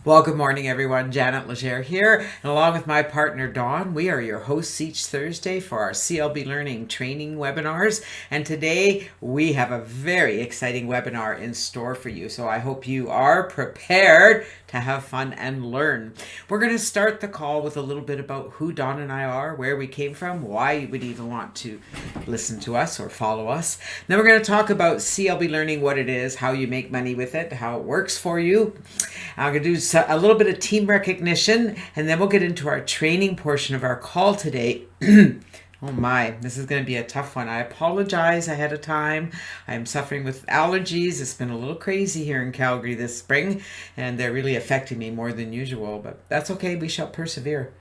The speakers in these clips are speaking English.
Well, good morning, everyone. Janet Legere here, and along with my partner Dawn, we are your hosts each Thursday for our CLB Learning training webinars. And today we have a very exciting webinar in store for you. So I hope you are prepared to have fun and learn. We're going to start the call with a little bit about who Dawn and I are, where we came from, why you would even want to listen to us or follow us. Then we're going to talk about CLB Learning, what it is, how you make money with it, how it works for you. I'm going to do a little bit of team recognition, and then we'll get into our training portion of our call today. Oh my, this is going to be a tough one. I apologize ahead of time. I'm suffering with allergies. It's been a little crazy here in Calgary this spring, and they're really affecting me more than usual, but that's okay. We shall persevere.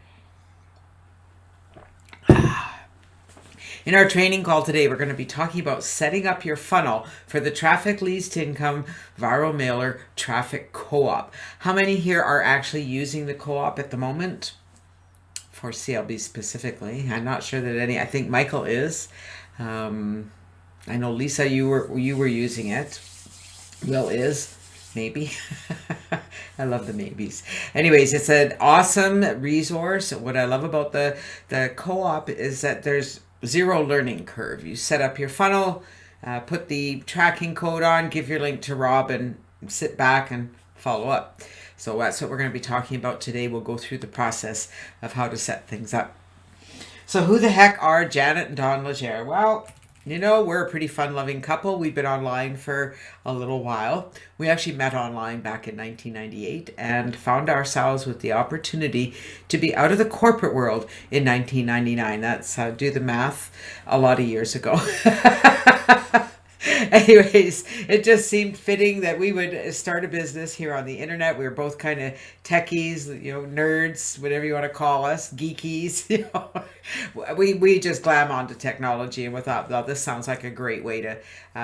In our training call today, we're going to be talking about setting up your funnel for the Traffic Leads to Income Viral Mailer Traffic Co-op. How many here are actually using the co-op at the moment? For CLB specifically. I'm not sure that any, I think Michael is. I know Lisa, you were using it. Will is. Maybe. I love the maybes. Anyways, it's an awesome resource. What I love about the co-op is that there's zero learning curve. You set up your funnel, put the tracking code on, give your link to Rob, and sit back and follow up. So that's what we're going to be talking about today. We'll go through the process of how to set things up. So who the heck are Janet and Dawn Legere? Well, you know, we're a pretty fun-loving couple. We've been online for a little while. We actually met online back in 1998 and found ourselves with the opportunity to be out of the corporate world in 1999. That's, do the math, a lot of years ago. Anyways, it just seemed fitting that we would start a business here on the internet. We were both kind of techies, nerds, whatever you want to call us, geekies. We just glam onto technology, and we thought, well, this sounds like a great way to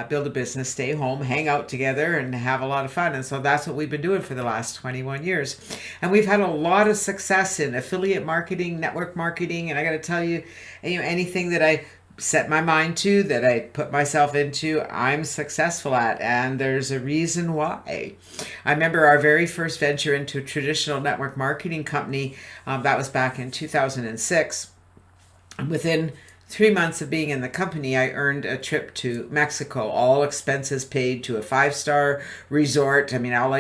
build a business, stay home, hang out together, and have a lot of fun. And so that's what we've been doing for the last 21 years. And we've had a lot of success in affiliate marketing, network marketing, and I got to tell you, anything that I set my mind to, that I put myself into, I'm successful at, and there's a reason why. I remember our very first venture into a traditional network marketing company, that was back in 2006. Within 3 months of being in the company, I earned a trip to Mexico, all expenses paid, to a 5-star resort. I mean, all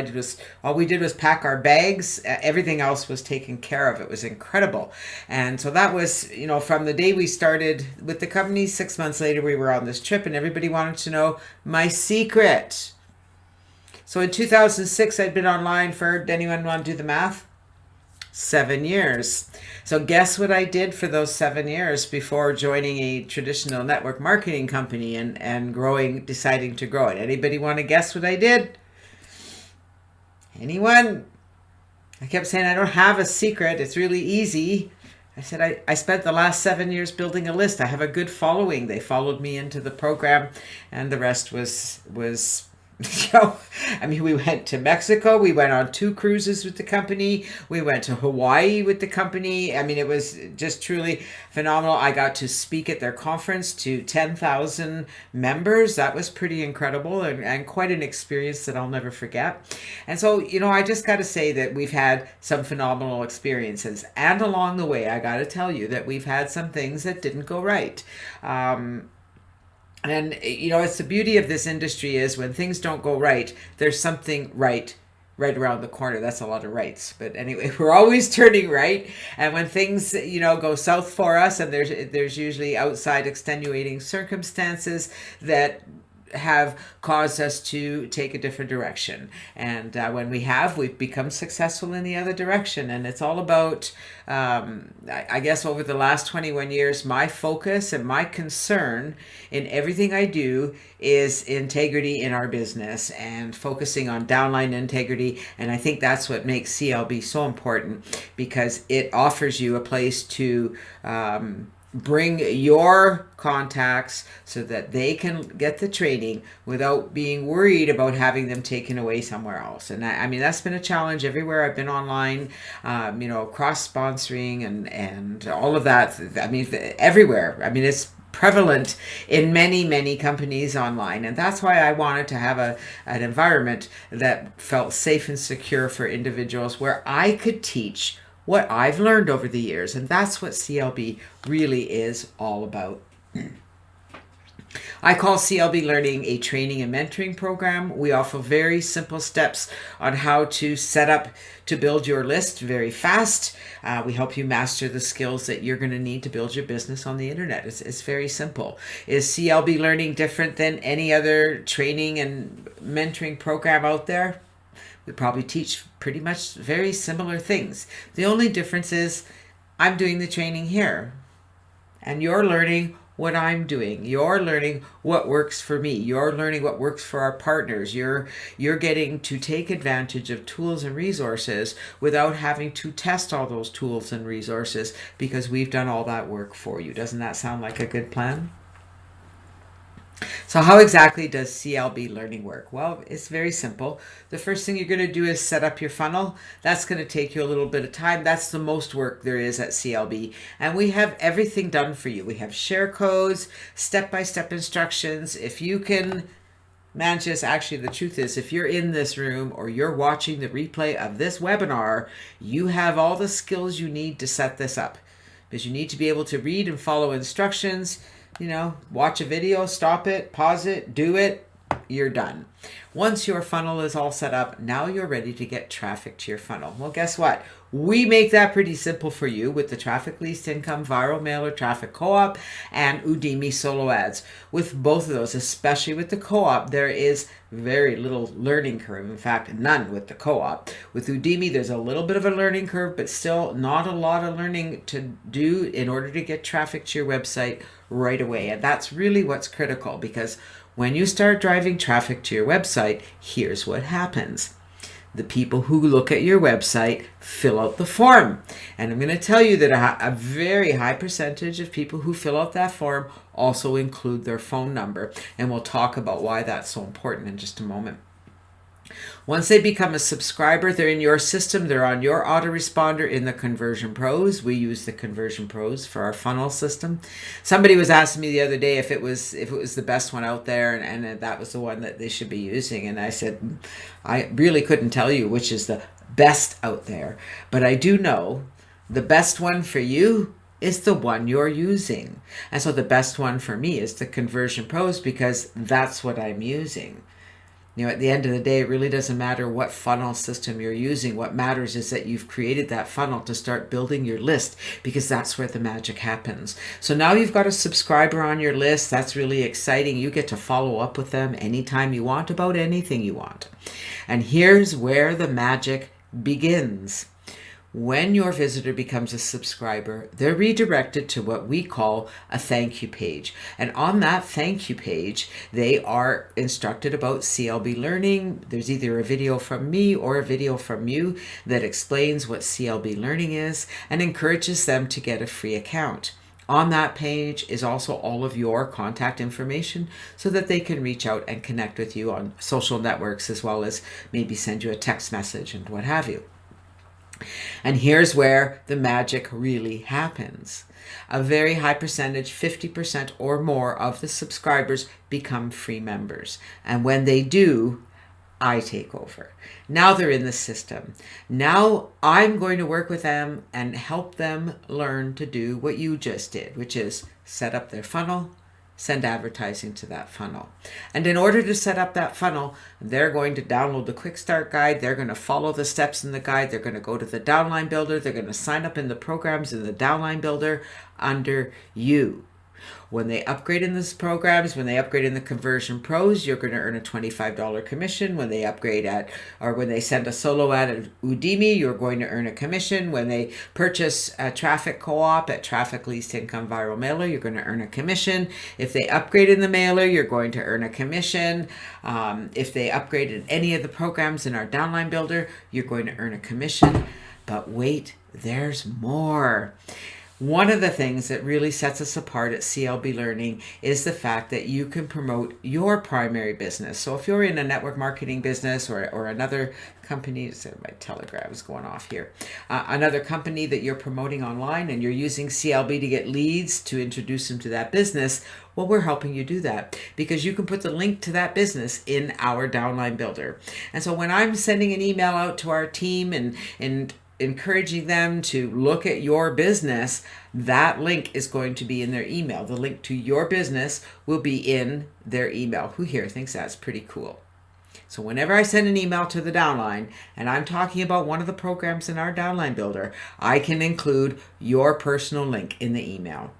we did was pack our bags. Everything else was taken care of. It was incredible. And so that was, from the day we started with the company, 6 months later, we were on this trip, and everybody wanted to know my secret. So in 2006, I'd been online for, anyone want to do the math? 7 years. So guess what I did for those 7 years before joining a traditional network marketing company and deciding to grow it? Anybody want to guess what I did? Anyone? I kept saying, I don't have a secret. It's really easy. I said, I spent the last 7 years building a list. I have a good following. They followed me into the program, and the rest was we went to Mexico. We went on 2 cruises with the company. We went to Hawaii with the company. It was just truly phenomenal. I got to speak at their conference to 10,000 members. That was pretty incredible and quite an experience that I'll never forget. And so, I just got to say that we've had some phenomenal experiences. And along the way, I got to tell you that we've had some things that didn't go right. And, it's the beauty of this industry is when things don't go right, there's something right around the corner. That's a lot of rights. But anyway, we're always turning right. And when things, go south for us, and there's usually outside extenuating circumstances that have caused us to take a different direction. And when we've become successful in the other direction. And it's all about, I guess over the last 21 years, my focus and my concern in everything I do is integrity in our business and focusing on downline integrity. And I think that's what makes CLB so important, because it offers you a place to bring your contacts so that they can get the training without being worried about having them taken away somewhere else. And that's been a challenge everywhere I've been online, cross sponsoring and all of that. Everywhere. It's prevalent in many, many companies online. And that's why I wanted to have an environment that felt safe and secure for individuals where I could teach what I've learned over the years. And that's what CLB really is all about. I call CLB Learning a training and mentoring program. We offer very simple steps on how to set up to build your list very fast. We help you master the skills that you're going to need to build your business on the internet. It's very simple. Is CLB Learning different than any other training and mentoring program out there? We probably teach pretty much very similar things. The only difference is I'm doing the training here and you're learning what I'm doing. You're learning what works for me. You're learning what works for our partners. You're getting to take advantage of tools and resources without having to test all those tools and resources because we've done all that work for you. Doesn't that sound like a good plan? So how exactly does CLB Learning work? Well, it's very simple. The first thing you're going to do is set up your funnel. That's going to take you a little bit of time. That's the most work there is at CLB. And we have everything done for you. We have share codes, step-by-step instructions. If you can manage this, actually the truth is if you're in this room or you're watching the replay of this webinar, you have all the skills you need to set this up. Because you need to be able to read and follow instructions. Watch a video, stop it, pause it, do it, you're done. Once your funnel is all set up, now you're ready to get traffic to your funnel. Well, guess what? We make that pretty simple for you with the Traffic Least Income Viral Mailer Traffic Co-op and Udemy Solo Ads. With both of those, especially with the co-op, there is very little learning curve. In fact, none with the co-op. With Udemy, there's a little bit of a learning curve, but still not a lot of learning to do in order to get traffic to your website right away. And that's really what's critical, because when you start driving traffic to your website, here's what happens. The people who look at your website fill out the form. And I'm going to tell you that a very high percentage of people who fill out that form also include their phone number. And we'll talk about why that's so important in just a moment. Once they become a subscriber, they're in your system. They're on your autoresponder in the Conversion Pros. We use the Conversion Pros for our funnel system. Somebody was asking me the other day if it was the best one out there, and that was the one that they should be using. And I said, I really couldn't tell you which is the best out there, but I do know the best one for you is the one you're using. And so the best one for me is the Conversion Pros, because that's what I'm using. At the end of the day, it really doesn't matter what funnel system you're using. What matters is that you've created that funnel to start building your list, because that's where the magic happens. So now you've got a subscriber on your list. That's really exciting. You get to follow up with them anytime you want about anything you want. And here's where the magic begins. When your visitor becomes a subscriber, they're redirected to what we call a thank you page. And on that thank you page, they are instructed about CLB Learning. There's either a video from me or a video from you that explains what CLB Learning is and encourages them to get a free account. On that page is also all of your contact information so that they can reach out and connect with you on social networks, as well as maybe send you a text message and what have you. And here's where the magic really happens. A very high percentage, 50% or more of the subscribers become free members. And when they do, I take over. Now they're in the system. Now I'm going to work with them and help them learn to do what you just did, which is set up their funnel, send advertising to that funnel. And in order to set up that funnel, they're going to download the quick start guide. They're going to follow the steps in the guide. They're going to go to the downline builder. They're going to sign up in the programs in the downline builder under you. When they upgrade in these programs, when they upgrade in the Conversion Pros, you're going to earn a $25 commission. When they upgrade when they send a solo ad at Udemy, you're going to earn a commission. When they purchase a traffic co-op at Traffic Least Income Viral Mailer, you're going to earn a commission. If they upgrade in the mailer, you're going to earn a commission. If they upgrade in any of the programs in our downline builder, you're going to earn a commission. But wait, there's more. One of the things that really sets us apart at CLB Learning is the fact that you can promote your primary business. So if you're in a network marketing business or another company, so my telegram is going off here, another company that you're promoting online and you're using CLB to get leads to introduce them to that business, well, we're helping you do that because you can put the link to that business in our downline builder. And so when I'm sending an email out to our team and encouraging them to look at your business, that link is going to be in their email. The link to your business will be in their email. Who here thinks that's pretty cool? So whenever I send an email to the downline and I'm talking about one of the programs in our downline builder, I can include your personal link in the email.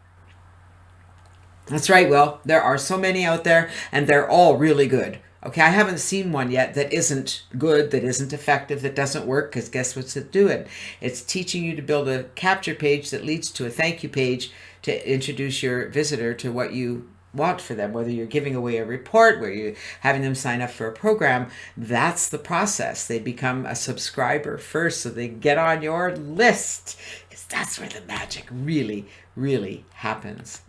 That's right, Will. There are so many out there and they're all really good. Okay, I haven't seen one yet that isn't good, that isn't effective, that doesn't work, because guess what's it doing? It's teaching you to build a capture page that leads to a thank you page to introduce your visitor to what you want for them, whether you're giving away a report, where you're having them sign up for a program. That's the process. They become a subscriber first, so they get on your list, because that's where the magic really, really happens.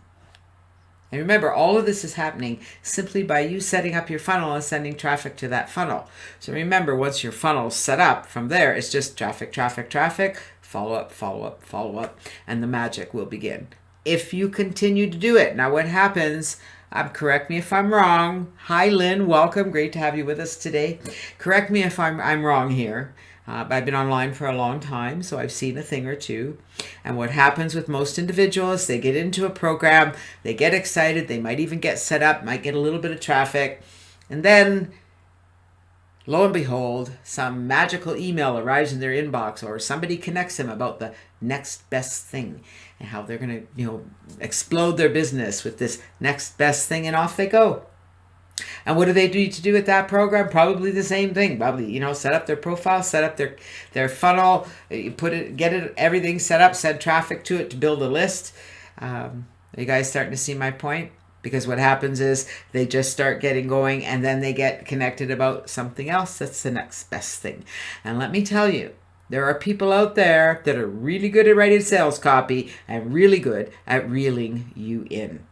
And remember, all of this is happening simply by you setting up your funnel and sending traffic to that funnel. So remember, once your funnel's set up, from there, it's just traffic, traffic, traffic, follow up, follow up, follow up, and the magic will begin. If you continue to do it. Now what happens, correct me if I'm wrong. Hi, Lynn, welcome. Great to have you with us today. Correct me if I'm wrong here. I've been online for a long time, so I've seen a thing or two. And what happens with most individuals, they get into a program, they get excited, they might even get set up, might get a little bit of traffic, and then, lo and behold, some magical email arrives in their inbox, or somebody connects them about the next best thing and how they're going to, explode their business with this next best thing, and off they go. And what do they need to do with that program? Probably the same thing. Probably, set up their profile, set up their funnel, everything set up, send traffic to it to build a list. Are you guys starting to see my point? Because what happens is they just start getting going and then they get connected about something else that's the next best thing. And let me tell you, there are people out there that are really good at writing sales copy and really good at reeling you in.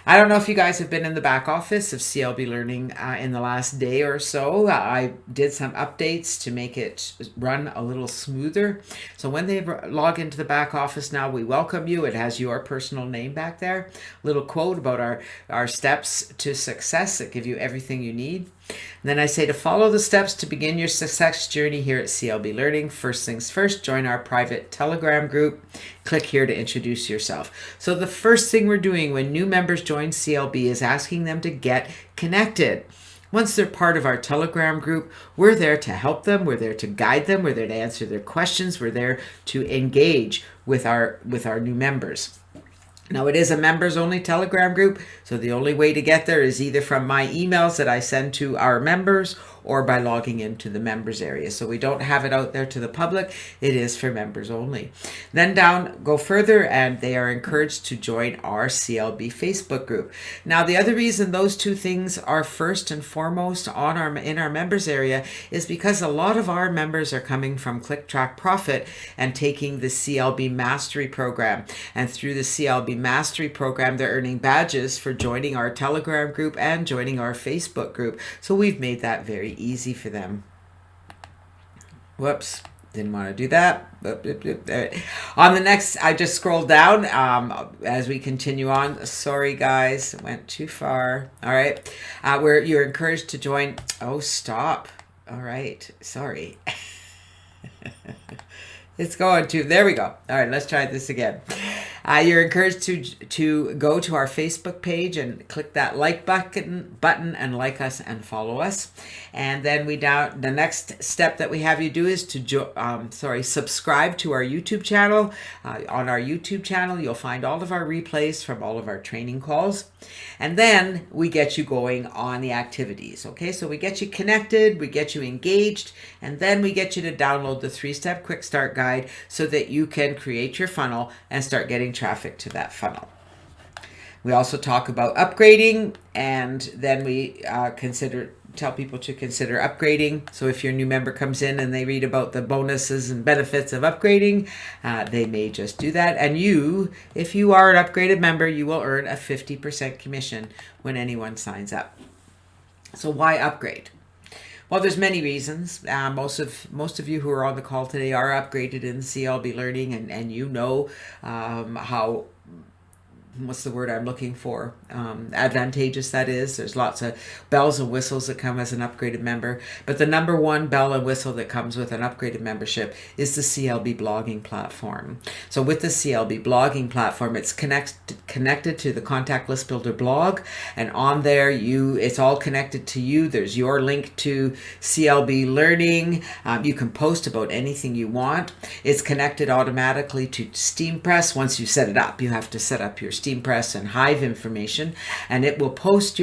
I don't know if you guys have been in the back office of CLB Learning in the last day or so. I did some updates to make it run a little smoother. So when they log into the back office now, we welcome you. It has your personal name back there. Little quote about our steps to success that give you everything you need. And then I say to follow the steps to begin your success journey here at CLB Learning. First things first, join our private Telegram group. Click here to introduce yourself. So the first thing we're doing when new members join CLB is asking them to get connected. Once they're part of our Telegram group, we're there to help them. We're there to guide them. We're there to answer their questions. We're there to engage with our new members. Now, it is a members-only Telegram group, so the only way to get there is either from my emails that I send to our members or by logging into the members area. So we don't have it out there to the public. It is for members only. Then go further, and they are encouraged to join our CLB Facebook group. Now, the other reason those two things are first and foremost in our members area is because a lot of our members are coming from Click Track Profit and taking the CLB Mastery program. And through the CLB Mastery program, they're earning badges for joining our Telegram group and joining our Facebook group. So we've made that very easy for them. Whoops, didn't want to do that. On the next, I just scrolled down as we continue on. Sorry guys, it went too far. All right, you're encouraged to join. Oh, stop. All right, sorry. It's going to, there we go. All right, let's try this again. You're encouraged to go to our Facebook page and click that like button and like us and follow us. And then the next step that we have you do is to subscribe to our YouTube channel. On our YouTube channel, you'll find all of our replays from all of our training calls. And then we get you going on the activities. Okay, so we get you connected, we get you engaged, and then we get you to download the 3-step quick start guide so that you can create your funnel and start getting traffic to that funnel. We also talk about upgrading, and then we consider tell people to consider upgrading. So if your new member comes in and they read about the bonuses and benefits of upgrading, they may just do that. And you, if you are an upgraded member, you will earn a 50% commission when anyone signs up. So why upgrade? Well, there's many reasons. Most of you who are on the call today are upgraded in CLB Learning, and you know how, what's the word I'm looking for, advantageous that is. There's lots of bells and whistles that come as an upgraded member, but the number one bell and whistle that comes with an upgraded membership is the CLB blogging platform. So with the CLB blogging platform, it's connected to the Contact List Builder blog, and on there it's all connected to you. There's your link to CLB Learning. You can post about anything you want. It's connected automatically to SteamPress. Once you set it up, you have to set up your SteamPress and Hive information, and it will post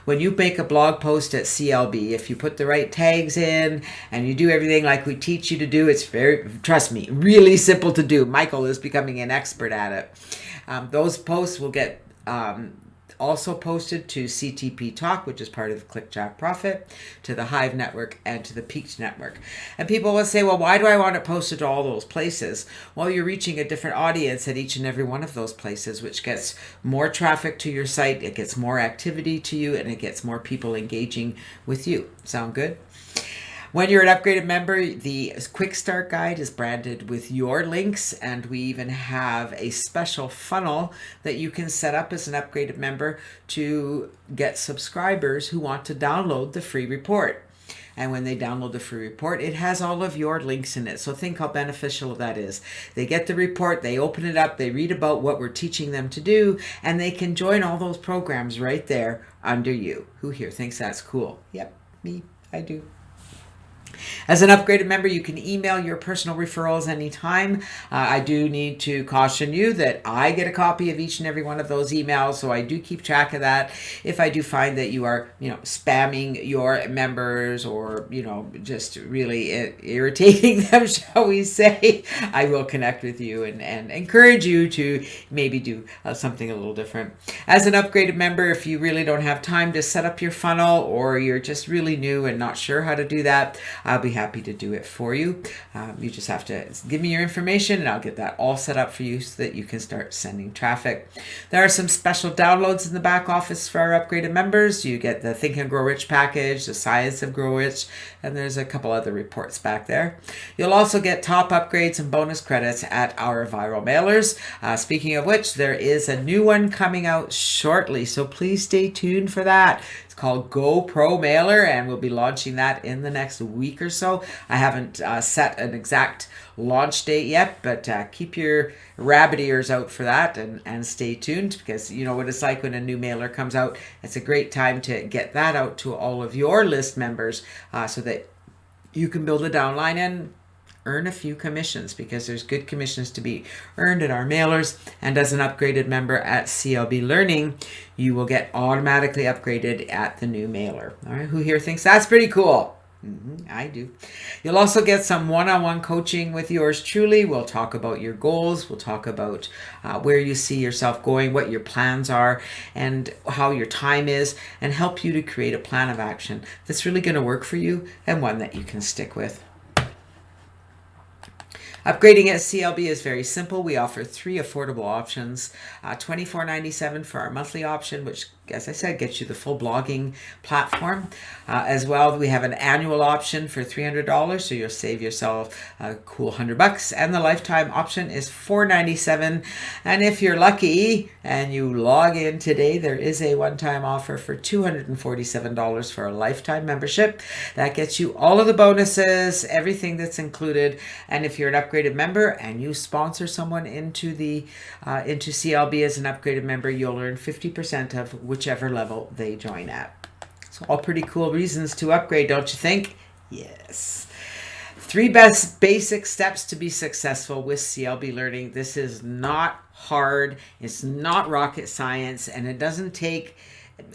when you make a blog post at CLB, if you put the right tags in and you do everything like we teach you to do, it's trust me, really simple to do. Michael is becoming an expert at it. Those posts will get also posted to CTP Talk, which is part of ClickJack Profit, to the Hive Network, and to the Peaked Network. And people will say, well, why do I want it posted to all those places? Well, you're reaching a different audience at each and every one of those places, which gets more traffic to your site, it gets more activity to you, and it gets more people engaging with you. Sound good? When you're an upgraded member, the Quick Start Guide is branded with your links, and we even have a special funnel that you can set up as an upgraded member to get subscribers who want to download the free report. And when they download the free report, it has all of your links in it. So think how beneficial that is. They get the report, they open it up, they read about what we're teaching them to do, and they can join all those programs right there under you. Who here thinks that's cool? Yep, me, I do. As an upgraded member, you can email your personal referrals anytime. I do need to caution you that I get a copy of each and every one of those emails, so I do keep track of that. If I do find that you are, spamming your members or, just really irritating them, shall we say, I will connect with you and encourage you to maybe do something a little different. As an upgraded member, if you really don't have time to set up your funnel, or you're just really new and not sure how to do that, I'll be happy to do it for you. You just have to give me your information and I'll get that all set up for you so that you can start sending traffic. There are some special downloads in the back office for our upgraded members. You get the Think and Grow Rich package, the Science of Grow Rich, and there's a couple other reports back there. You'll also get top upgrades and bonus credits at our viral mailers. Speaking of which, there is a new one coming out shortly, so please stay tuned for that. It's called GoPro Mailer, and we'll be launching that in the next week or so. I haven't set an exact launch date yet, but keep your rabbit ears out for that and stay tuned, because you know what it's like when a new mailer comes out. It's a great time to get that out to all of your list members so that you can build a downline and earn a few commissions, because there's good commissions to be earned in our mailers. And as an upgraded member at CLB Learning, you will get automatically upgraded at the new mailer. All right, who here thinks that's pretty cool? I do. You'll also get some one-on-one coaching with yours truly. We'll talk about your goals. We'll talk about where you see yourself going, what your plans are, and how your time is, and help you to create a plan of action that's really going to work for you and one that you can stick with. Upgrading at CLB is very simple. We offer 3 affordable options. $24.97 for our monthly option, which, as I said, gets you the full blogging platform. As well, we have an annual option for $300, so you'll save yourself a cool $100. And the lifetime option is $497. And if you're lucky and you log in today, there is a one-time offer for $247 for a lifetime membership. That gets you all of the bonuses, everything that's included. And if you're an upgraded member and you sponsor someone into CLB as an upgraded member, you'll earn 50% of whichever level they join at. So all pretty cool reasons to upgrade, don't you think? Yes. 3 best basic steps to be successful with CLB Learning. This is not hard. It's not rocket science, and it doesn't take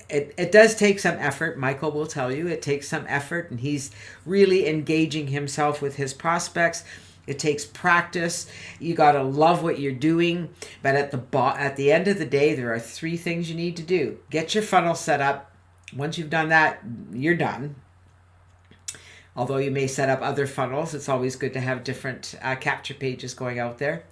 it does take some effort. Michael will tell you it takes some effort, and he's really engaging himself with his prospects. It takes practice. You got to love what you're doing. But at the end of the day, there are 3 things you need to do. Get your funnel set up. Once you've done that, you're done. Although you may set up other funnels, it's always good to have different capture pages going out there.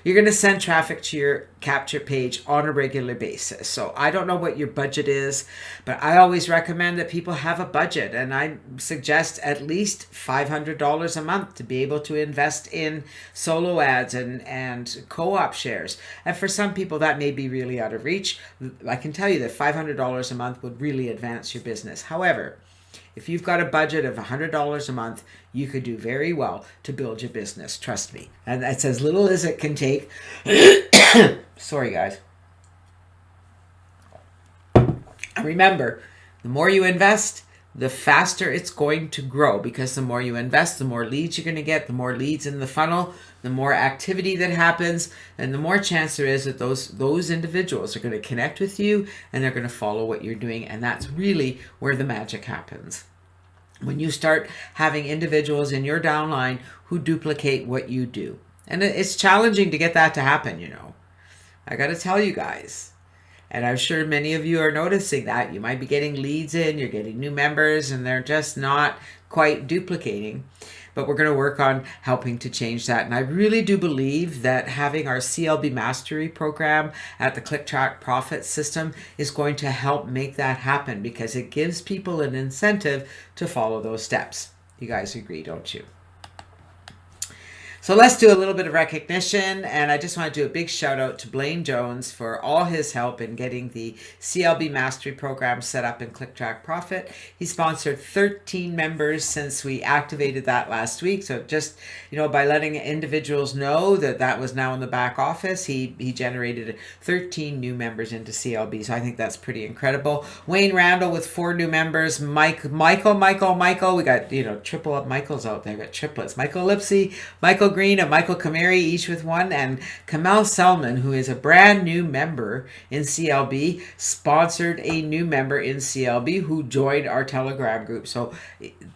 You're going to send traffic to your capture page on a regular basis. So I don't know what your budget is, but I always recommend that people have a budget. And I suggest at least $500 a month to be able to invest in solo ads and co-op shares. And for some people, that may be really out of reach. I can tell you that $500 a month would really advance your business. However, if you've got a budget of $100 a month, you could do very well to build your business. Trust me. And that's as little as it can take. Sorry, guys. Remember, the more you invest, the faster it's going to grow, because the more you invest, the more leads you're going to get, the more leads in the funnel, the more activity that happens, and the more chance there is that those individuals are going to connect with you and they're going to follow what you're doing. And that's really where the magic happens. When you start having individuals in your downline who duplicate what you do. And it's challenging to get that to happen, you know. I got to tell you guys. And I'm sure many of you are noticing that. You might be getting leads in, you're getting new members, and they're just not quite duplicating. But we're going to work on helping to change that. And I really do believe that having our CLB Mastery program at the Click Track Profit system is going to help make that happen, because it gives people an incentive to follow those steps. You guys agree, don't you? So let's do a little bit of recognition, and I just want to do a big shout out to Blaine Jones for all his help in getting the CLB Mastery program set up in Click Track Profit. He sponsored 13 members since we activated that last week. So just, you know, by letting individuals know that that was now in the back office, he generated 13 new members into CLB. So I think that's pretty incredible. Wayne Randall with 4 new members. Michael. We got, you know, triple up Michaels out there. We got triplets. Michael Lipsy, Michael Green, and Michael Kamari, each with 1, and Kamal Selman, who is a brand new member in CLB, sponsored a new member in CLB who joined our Telegram group. So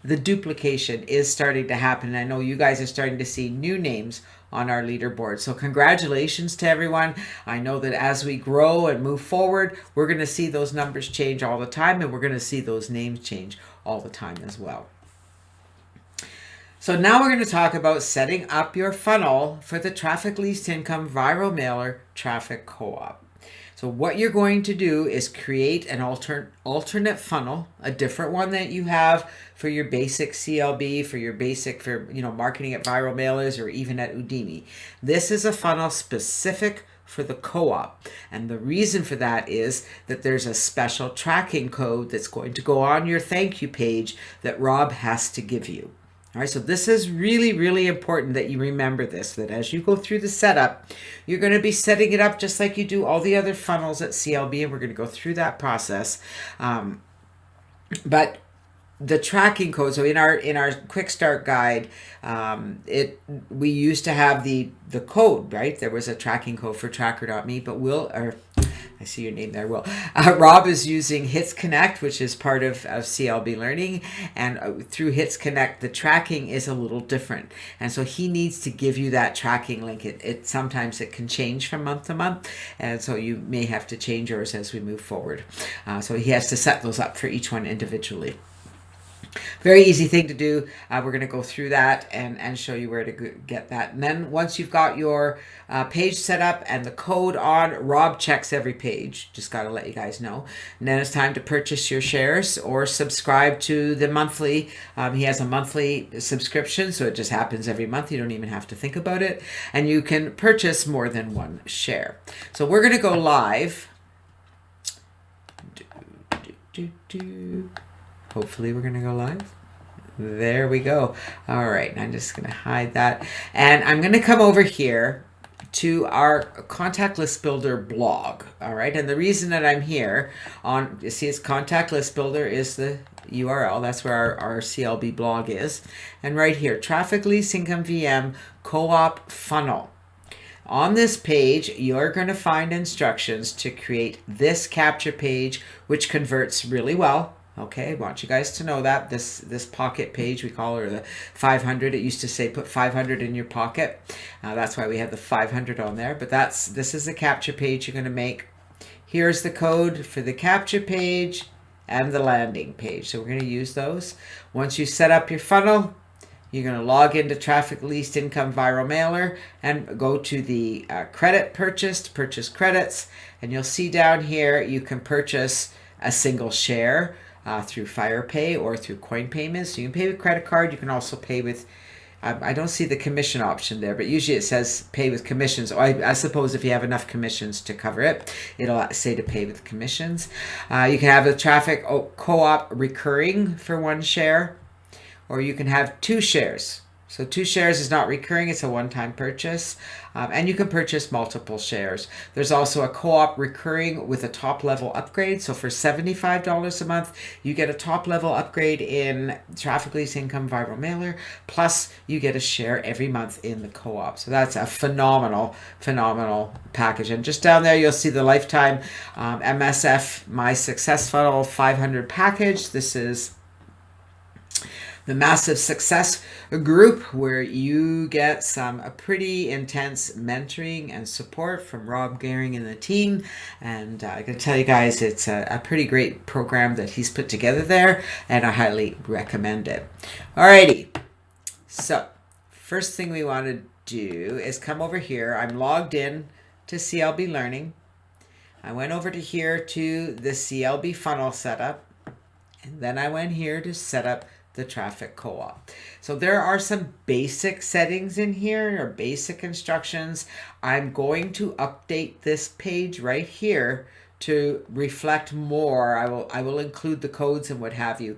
the duplication is starting to happen. I know you guys are starting to see new names on our leaderboard. So congratulations to everyone. I know that as we grow and move forward, we're going to see those numbers change all the time, and we're going to see those names change all the time as well. So now we're going to talk about setting up your funnel for the Traffic Least Income Viral Mailer Traffic Co-op. So what you're going to do is create an alternate funnel, a different one that you have for your basic CLB, for your basic, for, you know, marketing at viral mailers or even at Udemy. This is a funnel specific for the co-op. And the reason for that is that there's a special tracking code that's going to go on your thank you page that Rob has to give you. All right, so this is really, really important that you remember this, that as you go through the setup, you're going to be setting it up just like you do all the other funnels at CLB, and we're going to go through that process. But the tracking code, so in our quick start guide, we used to have the code, right? There was a tracking code for tracker.me, but I see your name there, Will. Rob is using Hits Connect, which is part of CLB Learning. And through Hits Connect, the tracking is a little different. And so he needs to give you that tracking link. Sometimes it can change from month to month. And so you may have to change yours as we move forward. So he has to set those up for each one individually. Very easy thing to do. We're going to go through that and show you where to get that. And then once you've got your page set up and the code on, Rob checks every page. Just got to let you guys know. And then it's time to purchase your shares or subscribe to the monthly. He has a monthly subscription, so it just happens every month. You don't even have to think about it. And you can purchase more than 1 share. So we're going to go live. Hopefully we're going to go live. There we go. All right. I'm just going to hide that. And I'm going to come over here to our Contact List Builder blog. All right. And the reason that I'm here you see it's Contact List Builder is the URL. That's where our CLB blog is. And right here, Traffic Least Income VM Co-op Funnel. On this page, you're going to find instructions to create this capture page, which converts really well. Okay, I want you guys to know that this pocket page, we call her the 500. It used to say put 500 in your pocket. That's why we have the 500 on there. But this is the capture page you're going to make. Here's the code for the capture page, and the landing page. So we're going to use those. Once you set up your funnel, you're going to log into Traffic Least Income Viral Mailer and go to the credit purchased, purchase credits, and you'll see down here you can purchase a single share through FirePay or through coin payments. So you can pay with credit card. You can also pay with, I don't see the commission option there, but usually it says pay with commissions. I suppose if you have enough commissions to cover it, it'll say to pay with commissions. You can have a traffic co-op recurring for 1 share, or you can have 2 shares. So 2 shares is not recurring, it's a one-time purchase. And you can purchase multiple shares. There's also a co-op recurring with a top level upgrade. So for $75 a month, you get a top level upgrade in Traffic Least Income Viral Mailer, plus you get a share every month in the co-op. So that's a phenomenal package. And just down there, you'll see the lifetime MSF My Success Funnel 500 package. This is the Massive Success Group, where you get some pretty intense mentoring and support from Rob Gehring and the team. And I can tell you guys, it's a pretty great program that he's put together there, and I highly recommend it. Alrighty, so first thing we want to do is come over here. I'm logged in to CLB Learning. I went over to here to the CLB funnel setup, and then I went here to set up the traffic co-op. So there are some basic settings in here, or basic instructions. I'm going to update this page right here to reflect more. I will include the codes and what have you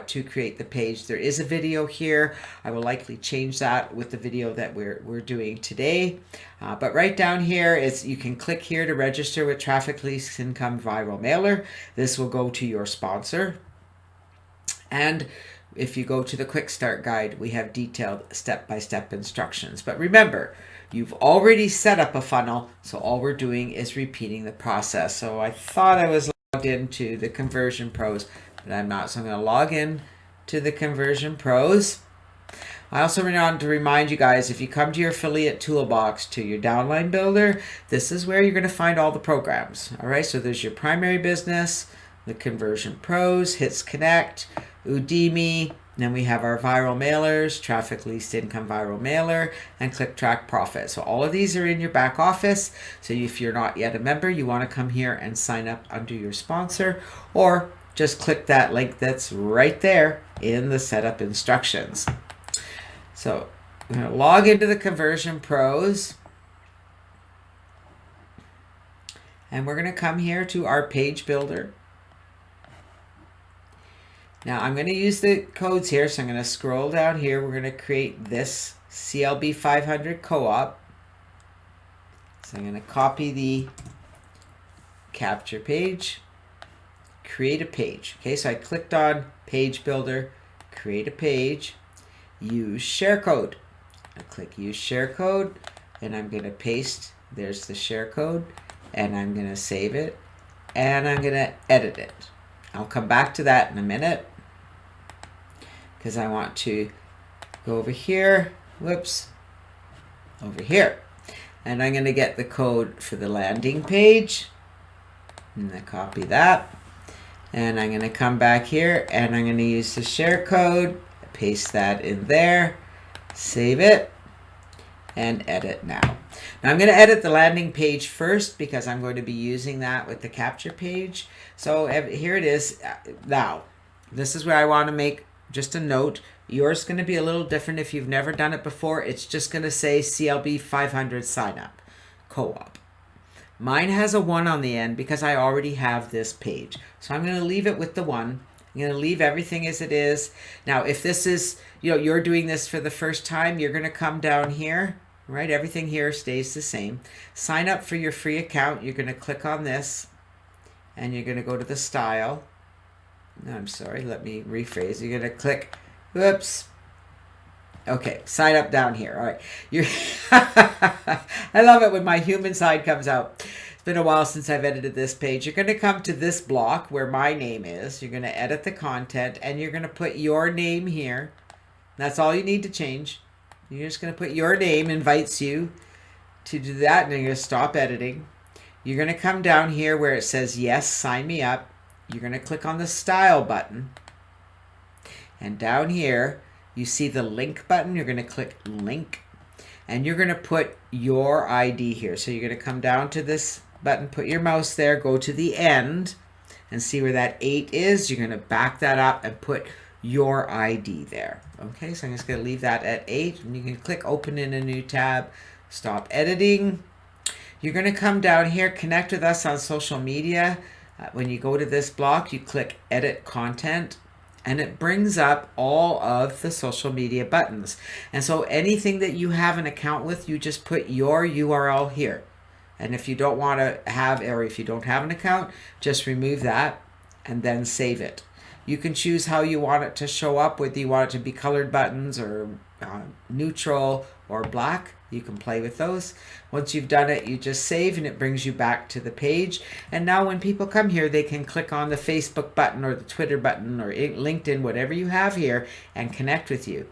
to create the page. There is a video here. I will likely change that with the video that we're doing today. But right down here is, you can click here to register with Traffic Least Income Viral Mailer. This will go to your sponsor. And if you go to the quick start guide, we have detailed step-by-step instructions. But remember, you've already set up a funnel, so all we're doing is repeating the process. So I thought I was logged into the Conversion Pros, but I'm not. So I'm going to log in to the Conversion Pros. I also want to remind you guys, if you come to your affiliate toolbox, to your downline builder, this is where you're going to find all the programs. All right, so there's your primary business, the Conversion Pros, Hits Connect, Udemy, then we have our viral mailers, Traffic Least Income Viral Mailer, and Click Track Profit. So all of these are in your back office. So if you're not yet a member, you want to come here and sign up under your sponsor, or just click that link that's right there in the setup instructions. So I'm going to log into the Conversion Pros, and we're going to come here to our page builder. Now I'm going to use the codes here, so I'm going to scroll down here. We're going to create this CLB 500 co-op. So I'm going to copy the capture page, create a page. Okay, so I clicked on Page Builder, create a page, use share code. I click use share code, and I'm going to paste, there's the share code, and I'm going to save it, and I'm going to edit it. I'll come back to that in a minute, because I want to go over here, whoops, over here. And I'm going to get the code for the landing page. And I copy that. And I'm going to come back here, and I'm going to use the share code, paste that in there, save it, and edit now. Now I'm going to edit the landing page first, because I'm going to be using that with the capture page. So here it is. Now, this is where I want to make just a note. Yours is going to be a little different if you've never done it before. It's just going to say CLB 500 sign up co-op. Mine has a 1 on the end because I already have this page. So I'm going to leave it with the 1. I'm going to leave everything as it is. Now, if this is, you're doing this for the first time, you're going to come down here, right? Everything here stays the same. Sign up for your free account. You're going to click on this, and you're going to go to the style. No, I'm sorry, let me rephrase. You're going to click, whoops. Okay, sign up down here. All right. I love it when my human side comes out. It's been a while since I've edited this page. You're going to come to this block where my name is. You're going to edit the content, and you're going to put your name here. That's all you need to change. You're just going to put your name, invites you to do that, and you're going to stop editing. You're going to come down here where it says, yes, sign me up. you're going to click on the style button. And down here, you see the link button. You're going to click link. And you're going to put your ID here. So you're going to come down to this button, put your mouse there, go to the end, and see where that 8 is. You're going to back that up and put your ID there. Okay, so I'm just going to leave that at 8. And you can click open in a new tab, stop editing. You're going to come down here, connect with us on social media. When you go to this block, you click edit content. And it brings up all of the social media buttons. And so anything that you have an account with, you just put your URL here. And if you don't want to have, or if you don't have an account, just remove that and then save it. You can choose how you want it to show up, whether you want it to be colored buttons or neutral or black. You can play with those. Once you've done it, you just save and it brings you back to the page. And now when people come here, they can click on the Facebook button or the Twitter button or LinkedIn, whatever you have here, and connect with you.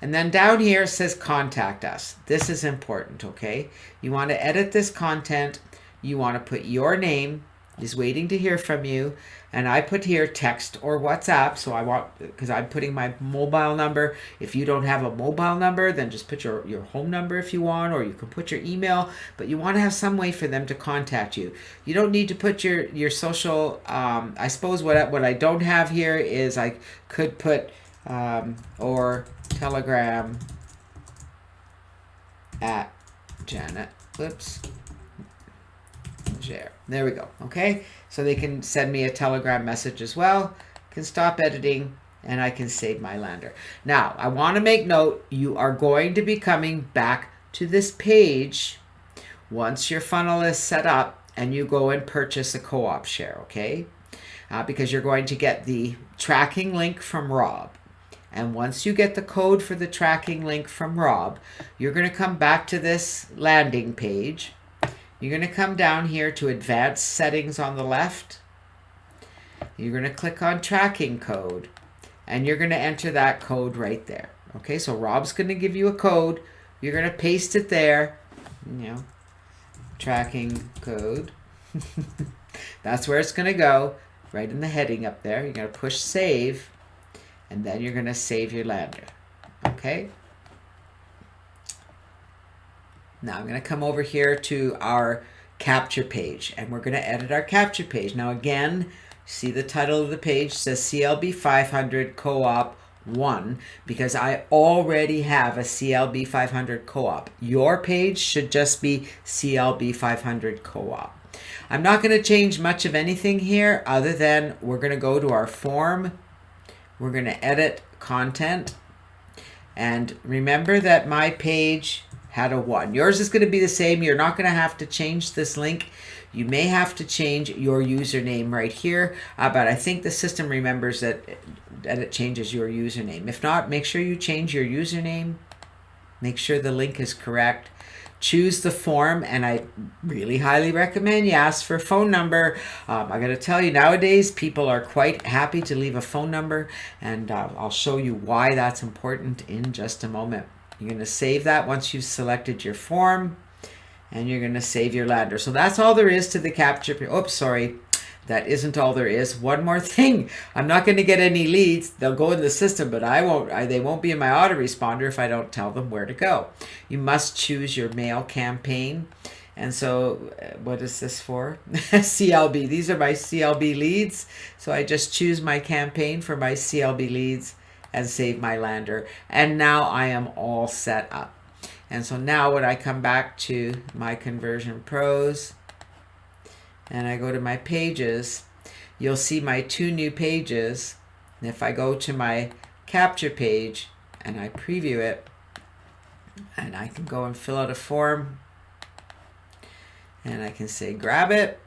And then down here it says contact us. This is important, okay? You want to edit this content. You want to put your name, is waiting to hear from you. And I put here text or WhatsApp. So I want, because I'm putting my mobile number. If you don't have a mobile number, then just put your home number if you want, or you can put your email, but you want to have some way for them to contact you. You don't need to put your social, I suppose what I don't have here is I could put, or Telegram at Janet, whoops, there we go. Okay, so they can send me a Telegram message as well. Can stop editing and I can save my lander. Now I want to make note, you are going to be coming back to this page once your funnel is set up and you go and purchase a co-op share, okay? Because you're going to get the tracking link from Rob. And once you get the code for the tracking link from Rob, you're going to come back to this landing page. You're going to come down here to advanced settings on the left. You're going to click on tracking code and you're going to enter that code right there. Okay, so Rob's going to give you a code. You're going to paste it there, tracking code. That's where it's going to go, right in the heading up there. You're going to push save and then you're going to save your lander. Okay. Now I'm going to come over here to our capture page and we're going to edit our capture page. Now again, see the title of the page says CLB 500 Co-op 1 because I already have a CLB 500 Co-op. Your page should just be CLB 500 Co-op. I'm not going to change much of anything here other than we're going to go to our form. We're going to edit content. And remember that my page had a 1. Yours is going to be the same. You're not going to have to change this link. You may have to change your username right here, but I think the system remembers that it changes your username. If not, make sure you change your username. Make sure the link is correct. Choose the form, and I really highly recommend you ask for a phone number. I got to tell you, nowadays people are quite happy to leave a phone number, and I'll show you why that's important in just a moment. You're going to save that once you've selected your form, and you're going to save your lander. So that's all there is to the capture. Oops, sorry. That isn't all there is. One more thing. I'm not going to get any leads. They'll go in the system, but they won't be in my autoresponder if I don't tell them where to go. You must choose your mail campaign. And so what is this for? CLB. These are my CLB leads. So I just choose my campaign for my CLB leads and save my lander. And now I am all set up. And so now when I come back to my Conversion Pros and I go to my pages, you'll see my 2 new pages. And if I go to my capture page and I preview it, and I can go and fill out a form, and I can say grab it,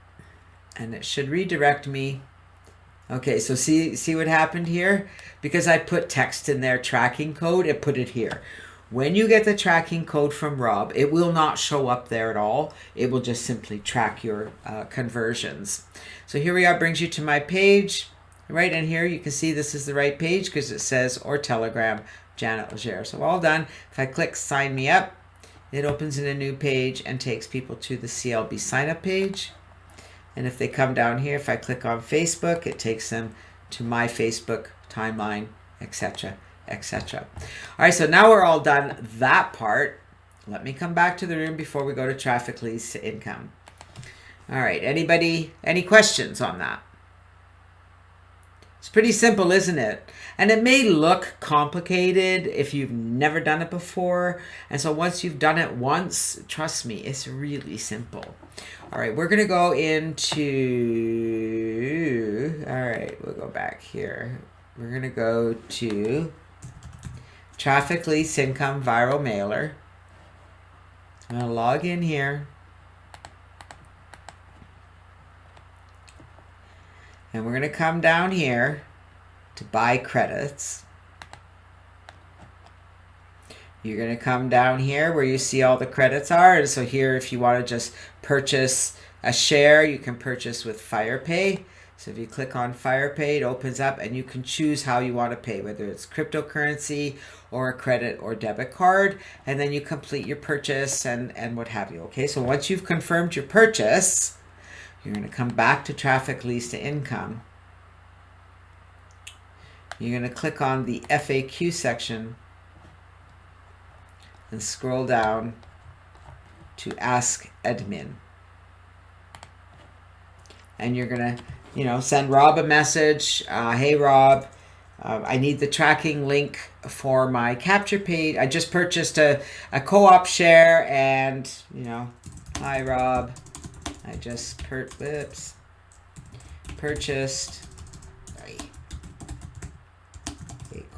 and it should redirect me. Okay, so see what happened here? Because I put text in there, tracking code, it put it here. When you get the tracking code from Rob, it will not show up there at all. It will just simply track your conversions. So here we are, brings you to my page. Right in here, you can see this is the right page because it says or Telegram, Janet Legere. So all done. If I click sign me up, it opens in a new page and takes people to the CLB sign up page. And if they come down here, if I click on Facebook, it takes them to my Facebook timeline, etc., etc. All right, so now we're all done that part. Let me come back to the room before we go to traffic leads to income. All right, anybody, any questions on that? It's pretty simple, isn't it? And it may look complicated if you've never done it before. And so once you've done it once, trust me, it's really simple. All right, we're going to go into, all right, we'll go back here. We're going to go to traffic leads income viral mailer. I'm going to log in here. And we're going to come down here to buy credits. You're going to come down here where you see all the credits are. And so here, if you want to just purchase a share, you can purchase with FirePay. So if you click on FirePay, it opens up and you can choose how you want to pay, whether it's cryptocurrency or a credit or debit card. And then you complete your purchase and what have you. Okay, so once you've confirmed your purchase, you're going to come back to traffic leads to income. You're going to click on the FAQ section and scroll down to Ask Admin. And you're going to, send Rob a message. Hey, Rob, I need the tracking link for my capture page. I just purchased a co-op share and, hi, Rob. I just purchased a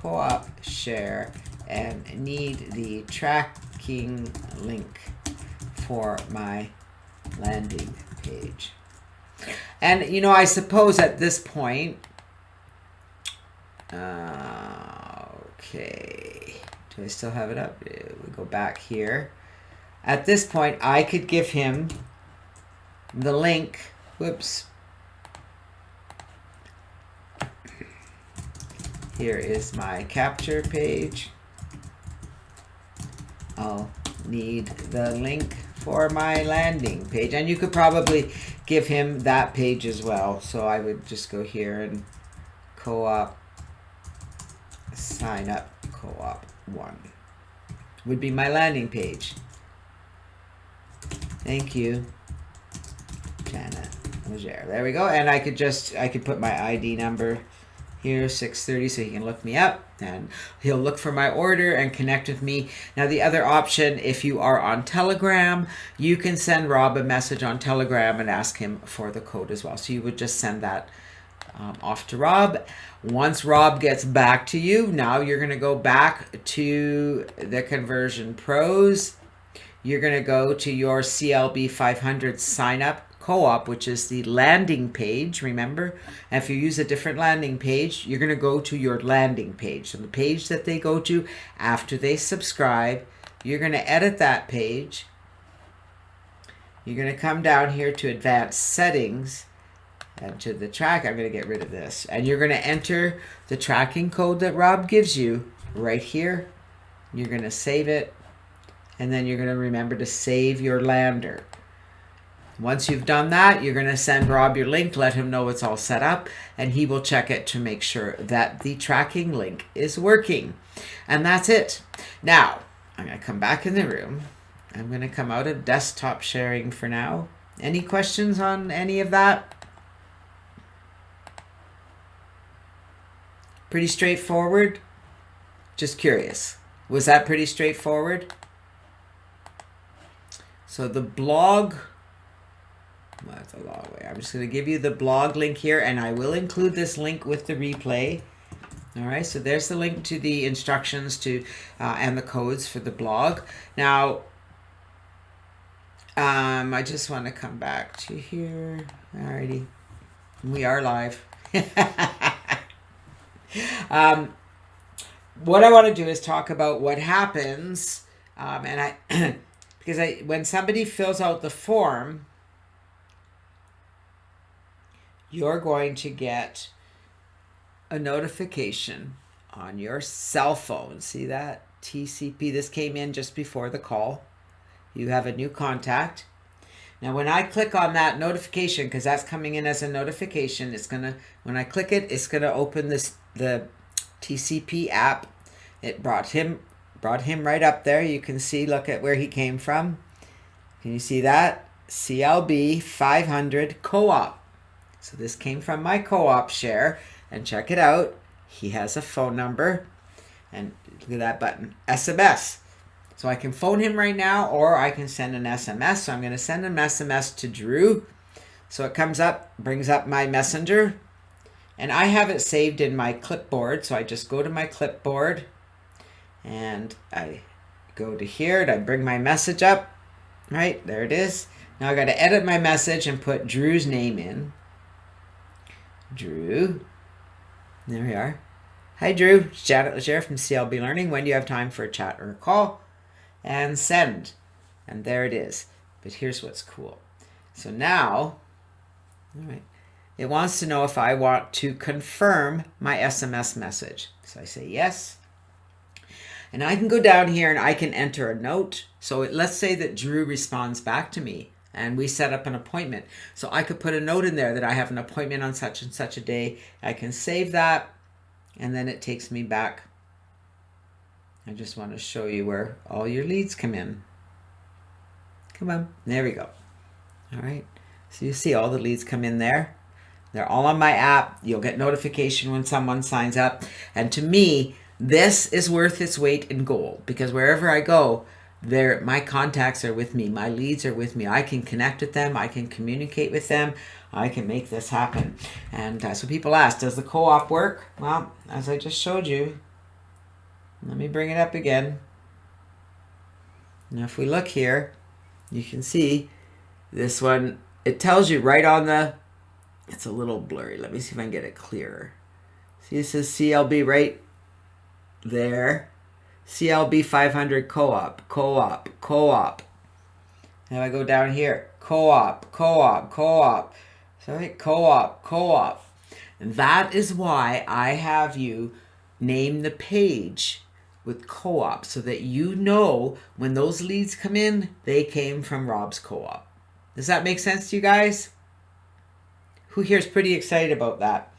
co-op share and need the tracking link for my landing page. And, I suppose at this point, okay, do I still have it up? We go back here. At this point, I could give him the link, whoops. Here is my capture page. I'll need the link for my landing page. And you could probably give him that page as well. So I would just go here and co-op, sign up, co-op 1 would be my landing page. Thank you, Janet. There we go. And I could put my ID number here, 630, so he can look me up and he'll look for my order and connect with me. Now, the other option, if you are on Telegram, you can send Rob a message on Telegram and ask him for the code as well. So you would just send that off to Rob. Once Rob gets back to you, now you're going to go back to the Conversion Pros. You're going to go to your CLB 500 sign up co-op, which is the landing page, remember? And if you use a different landing page, you're going to go to your landing page. So the page that they go to after they subscribe, you're going to edit that page. You're going to come down here to advanced settings and to the track. I'm going to get rid of this. And you're going to enter the tracking code that Rob gives you right here. You're going to save it. And then you're going to remember to save your lander. Once you've done that, you're going to send Rob your link, let him know it's all set up, and he will check it to make sure that the tracking link is working. And that's it. Now, I'm going to come back in the room. I'm going to come out of desktop sharing for now. Any questions on any of that? Pretty straightforward? Just curious. Was that pretty straightforward? So the blog... Well, that's a long way. I'm just going to give you the blog link here, and I will include this link with the replay. All right, so there's the link to the instructions to and the codes for the blog. Now, I just want to come back to here. Alrighty, we are live. What I want to do is talk about what happens, and because when somebody fills out the form, you're going to get a notification on your cell phone. See that? TCP. This came in just before the call. You have a new contact. Now, when I click on that notification, because that's coming in as a notification, it's gonna, when I click it, it's gonna open the TCP app. It brought him right up there. You can see, look at where he came from. Can you see that? CLB 500 co-op. So this came from my co-op share, and check it out. He has a phone number, and look at that button, SMS. So I can phone him right now, or I can send an SMS. So I'm going to send an SMS to Drew. So it comes up, brings up my messenger, and I have it saved in my clipboard. So I just go to my clipboard, and I go to here, and I bring my message up. Right, there it is. Now I got to edit my message and put Drew's name in. Drew. There we are. Hi, Drew. It's Janet Legere from CLB Learning. When do you have time for a chat or a call? And send. And there it is. But here's what's cool. So now, all right, it wants to know if I want to confirm my SMS message. So I say yes. And I can go down here and I can enter a note. So let's say that Drew responds back to me and we set up an appointment. So I could put a note in there that I have an appointment on such and such a day. I can save that, and then it takes me back. I just want to show you where all your leads come in. Come on, there we go. All right, so you see all the leads come in there. They're all on my app. You'll get notification when someone signs up. And to me, this is worth its weight in gold, because wherever I go, my contacts are with me. My leads are with me. I can connect with them. I can communicate with them. I can make this happen. And so people ask, does the co-op work? Well, as I just showed you, let me bring it up again. Now, if we look here, you can see this one. It tells you right on the, it's a little blurry. Let me see if I can get it clearer. See, it says CLB right there. CLB 500 co-op, co-op, co-op. Now I go down here, co-op, co-op, co-op. Sorry, co-op, co-op. And that is why I have you name the page with co-op, so that you know when those leads come in, they came from Rob's co-op. Does that make sense to you guys? Who here is pretty excited about that?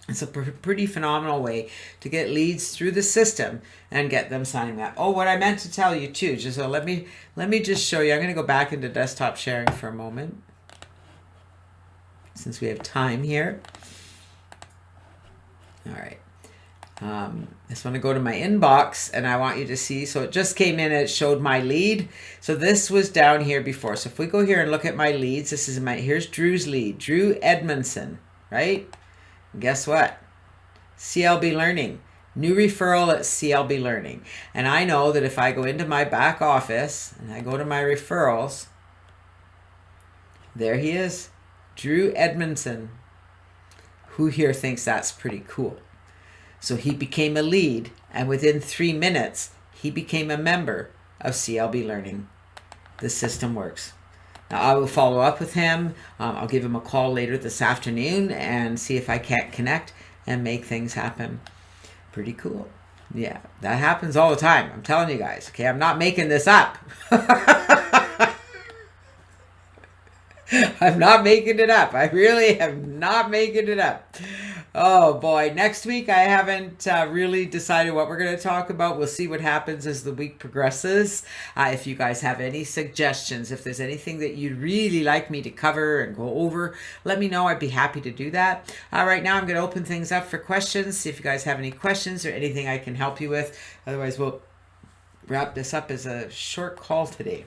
It's a pretty phenomenal way to get leads through the system and get them signing up. Oh, what I meant to tell you too, just so let me just show you. I'm going to go back into desktop sharing for a moment, since we have time here. All right. I just want to go to my inbox, and I want you to see. So it just came in and it showed my lead. So this was down here before. So if we go here and look at my leads, this is here's Drew's lead, Drew Edmondson, right? And guess what? CLB Learning, new referral at CLB Learning. And I know that if I go into my back office and I go to my referrals, there he is, Drew Edmondson. Who here thinks that's pretty cool? So he became a lead, and within 3 minutes, he became a member of CLB Learning. The system works. Now, I will follow up with him. I'll give him a call later this afternoon and see if I can't connect and make things happen. Pretty cool. Yeah, that happens all the time. I'm telling you guys. Okay, I'm not making this up. I'm not making it up. I really am not making it up. Oh boy, next week I haven't really decided what we're going to talk about. We'll see what happens as the week progresses. If you guys have any suggestions, if there's anything that you'd really like me to cover and go over, let me know. I'd be happy to do that. Right now I'm going to open things up for questions. See if you guys have any questions or anything I can help you with. Otherwise, we'll wrap this up as a short call today.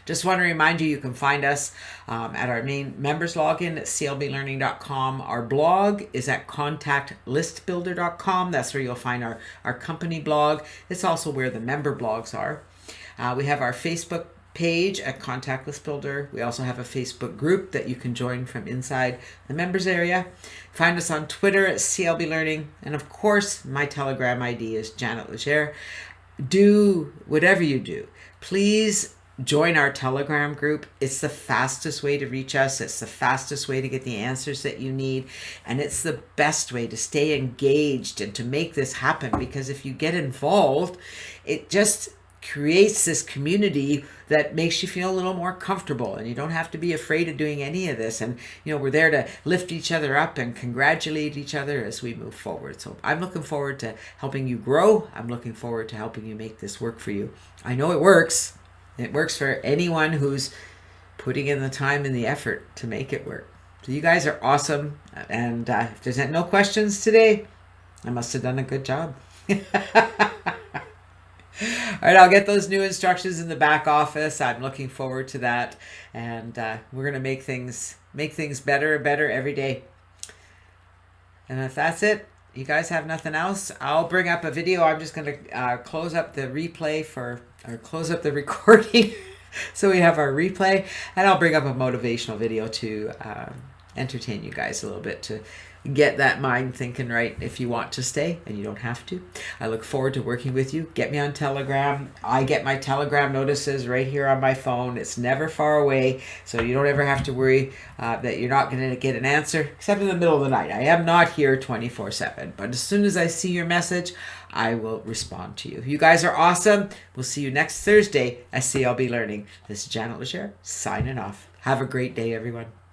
Just want to remind you, you can find us at our main members login at clblearning.com. Our blog is at contactlistbuilder.com. That's where you'll find our company blog. It's also where the member blogs are. We have our Facebook page at Contact List Builder. We also have a Facebook group that you can join from inside the members area. Find us on Twitter at CLB Learning. And of course, my Telegram ID is Janet Legere. Do whatever you do, please join our Telegram group. It's the fastest way to reach us. It's the fastest way to get the answers that you need. And it's the best way to stay engaged and to make this happen. Because if you get involved, it just creates this community that makes you feel a little more comfortable, and you don't have to be afraid of doing any of this. And we're there to lift each other up and congratulate each other as we move forward. So I'm looking forward to helping you grow. I'm looking forward to helping you make this work for you. I know it works. It works for anyone who's putting in the time and the effort to make it work. So you guys are awesome. And if there's no questions today, I must have done a good job. All right, I'll get those new instructions in the back office. I'm looking forward to that. And we're going to make things better and better every day. And if that's it, you guys have nothing else, I'll bring up a video. I'm just going to close up the replay or close up the recording so we have our replay. And I'll bring up a motivational video to entertain you guys a little bit, to get that mind thinking right if you want to stay, and you don't have to. I look forward to working with you. Get me on Telegram. I get my Telegram notices right here on my phone. It's never far away, so you don't ever have to worry that you're not going to get an answer, except in the middle of the night. I am not here 24/7, but as soon as I see your message, I will respond to you. You guys are awesome. We'll see you next Thursday at CLB Learning. This is Janet Legere signing off. Have a great day, everyone.